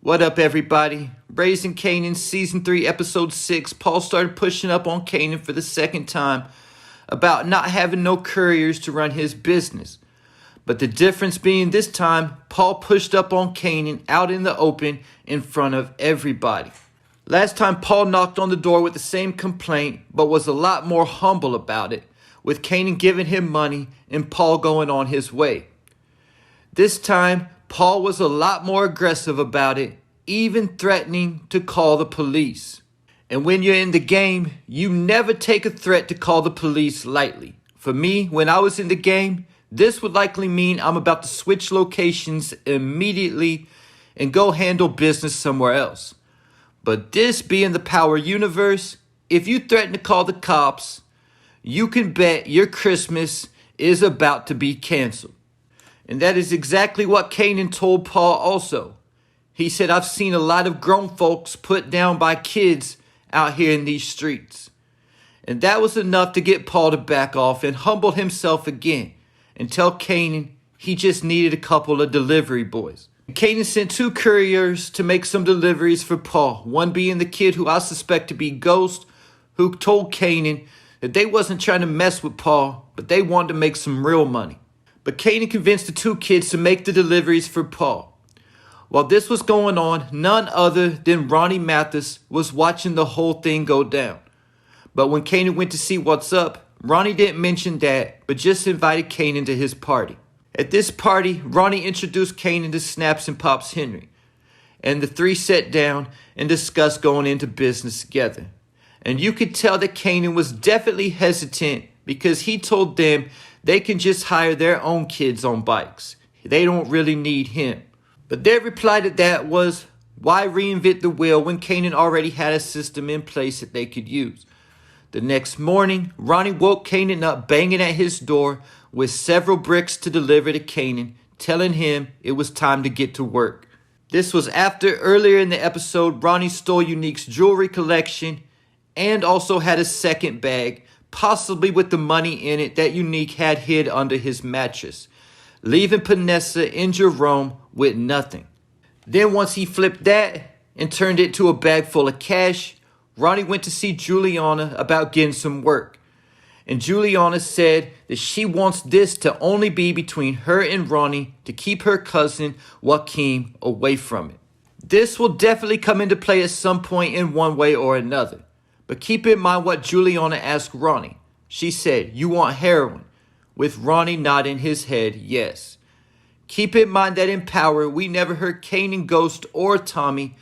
What up, everybody? Raising Kanan Season 3, Episode 6, Paul started pushing up on Kanan for the second time about not having no couriers to run his business. But the difference being this time, Paul pushed up on Kanan out in the open in front of everybody. Last time, Paul knocked on the door with the same complaint, but was a lot more humble about it, with Kanan giving him money and Paul going on his way. This time, Paul was a lot more aggressive about it, even threatening to call the police. And when you're in the game, you never take a threat to call the police lightly. For me, when I was in the game, this would likely mean I'm about to switch locations immediately and go handle business somewhere else. But this being the Power universe, if you threaten to call the cops, you can bet your Christmas is about to be canceled. And that is exactly what Kanan told Paul also. He said, I've seen a lot of grown folks put down by kids out here in these streets. And that was enough to get Paul to back off and humble himself again and tell Kanan he just needed a couple of delivery boys. Kanan sent 2 couriers to make some deliveries for Paul, one being the kid who I suspect to be Ghost, who told Kanan that they wasn't trying to mess with Paul, but they wanted to make some real money. But Kanan convinced the 2 kids to make the deliveries for Paul. While this was going on, none other than Ronnie Mathis was watching the whole thing go down. But when Kanan went to see what's up, Ronnie didn't mention that, but just invited Kanan to his party. At this party, Ronnie introduced Kanan to Snaps and Pops Henry, and the 3 sat down and discussed going into business together. And you could tell that Kanan was definitely hesitant because he told them they can just hire their own kids on bikes. They don't really need him. But their reply to that was, why reinvent the wheel when Kanan already had a system in place that they could use? The next morning, Ronnie woke Kanan up banging at his door with several bricks to deliver to Kanan, telling him it was time to get to work. This was after earlier in the episode, Ronnie stole Unique's jewelry collection and also had a second bag, possibly with the money in it that Unique had hid under his mattress, leaving Panessa and Jerome with nothing. Then once he flipped that and turned it to a bag full of cash, Ronnie went to see Juliana about getting some work. And Juliana said that she wants this to only be between her and Ronnie to keep her cousin Joaquin away from it. This will definitely come into play at some point in one way or another. But keep in mind what Juliana asked Ronnie. She said, you want heroin? With Ronnie nodding his head yes. Keep in mind that in Power, we never heard Kanan, Ghost, or Tommy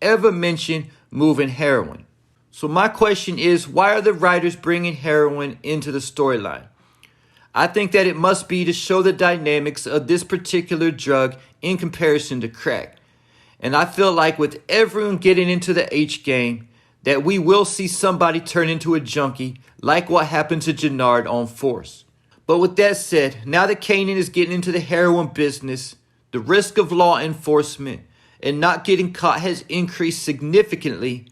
ever mention moving heroin. So my question is, why are the writers bringing heroin into the storyline? I think that it must be to show the dynamics of this particular drug in comparison to crack. And I feel like with everyone getting into the H game, that we will see somebody turn into a junkie like what happened to Jannard on Force. But with that said, now that Kanan is getting into the heroin business, the risk of law enforcement and not getting caught has increased significantly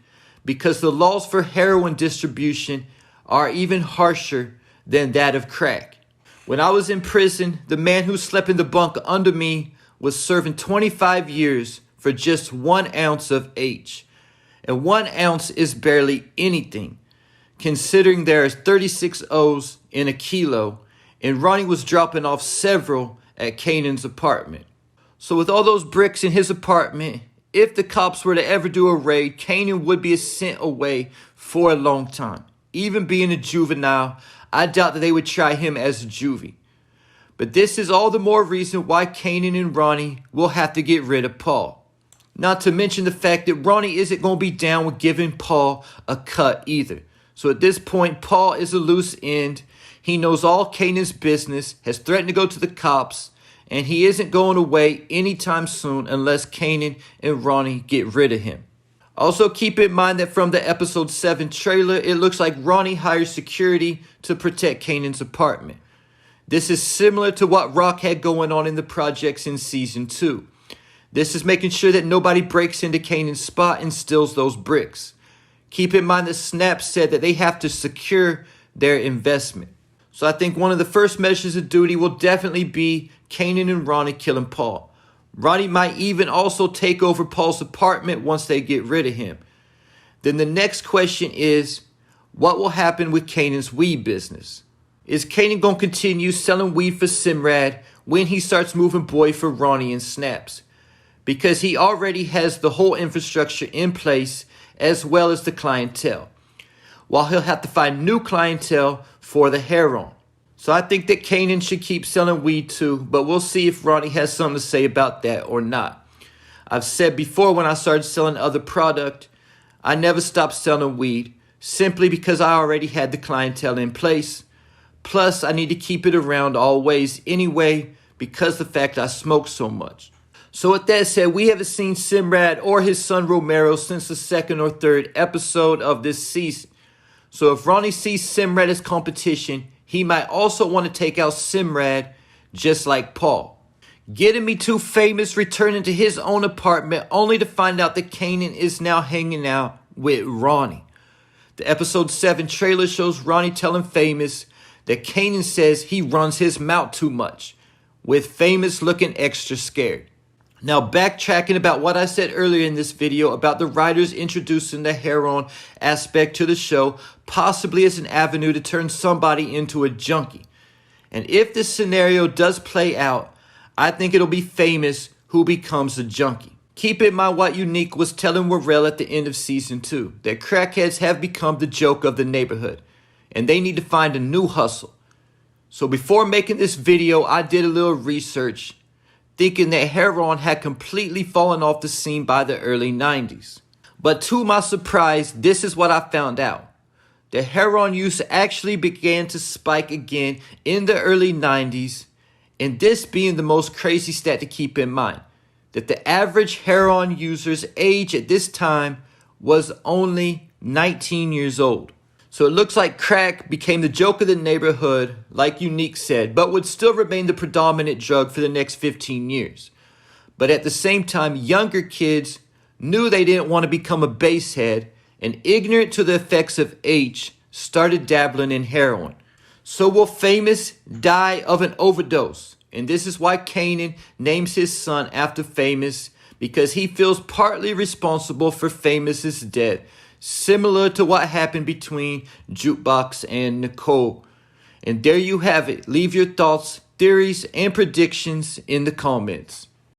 because the laws for heroin distribution are even harsher than that of crack. When I was in prison, the man who slept in the bunk under me was serving 25 years for just 1 ounce of H. And 1 ounce is barely anything, considering there are 36 O's in a kilo, and Ronnie was dropping off several at Kanan's apartment. So with all those bricks in his apartment, if the cops were to ever do a raid, Kanan would be sent away for a long time. Even being a juvenile, I doubt that they would try him as a juvie. But this is all the more reason why Kanan and Ronnie will have to get rid of Paul. Not to mention the fact that Ronnie isn't going to be down with giving Paul a cut either. So at this point, Paul is a loose end. He knows all Kanan's business, has threatened to go to the cops, and he isn't going away anytime soon unless Kanan and Ronnie get rid of him. Also keep in mind that from the episode 7 trailer, it looks like Ronnie hires security to protect Kanan's apartment. This is similar to what Rock had going on in the projects in season 2. This is making sure that nobody breaks into Kanan's spot and steals those bricks. Keep in mind that Snap said that they have to secure their investment. So I think one of the first measures of duty will definitely be Kanan and Ronnie killing Paul. Ronnie might even also take over Paul's apartment once they get rid of him. Then the next question is, what will happen with Kanan's weed business? Is Kanan going to continue selling weed for Simrad when he starts moving boy for Ronnie and Snaps? Because he already has the whole infrastructure in place as well as the clientele, while he'll have to find new clientele for the Heroin. So I think that Kanan should keep selling weed too, but we'll see if Ronnie has something to say about that or not. I've said before, when I started selling other product, I never stopped selling weed simply because I already had the clientele in place. Plus, I need to keep it around always anyway because the fact I smoke so much. So with that said, we haven't seen Simrad or his son Romero since the second or third episode of this season. So if Ronnie sees Simrad as competition, he might also want to take out Simrad just like Paul. Getting Me Too Famous returning to his own apartment only to find out that Kanan is now hanging out with Ronnie. The episode 7 trailer shows Ronnie telling Famous that Kanan says he runs his mouth too much, with Famous looking extra scared. Now backtracking about what I said earlier in this video about the writers introducing the Heroin aspect to the show, possibly as an avenue to turn somebody into a junkie. And if this scenario does play out, I think it'll be Famous who becomes a junkie. Keep in mind what Unique was telling Warrell at the end of season 2, that crackheads have become the joke of the neighborhood, and they need to find a new hustle. So before making this video, I did a little research, thinking that Heroin had completely fallen off the scene by the early 90s. But to my surprise, this is what I found out. The Heroin use actually began to spike again in the early 90s, and this being the most crazy stat to keep in mind, that the average Heroin user's age at this time was only 19 years old. So it looks like crack became the joke of the neighborhood, like Unique said, but would still remain the predominant drug for the next 15 years. But at the same time, younger kids knew they didn't want to become a basehead, and ignorant to the effects of H, started dabbling in heroin. So will Famous die of an overdose? And this is why Kanan names his son after Famous, because he feels partly responsible for Famous's death, similar to what happened between Jukebox and Nicole. And there you have it. Leave your thoughts, theories, and predictions in the comments.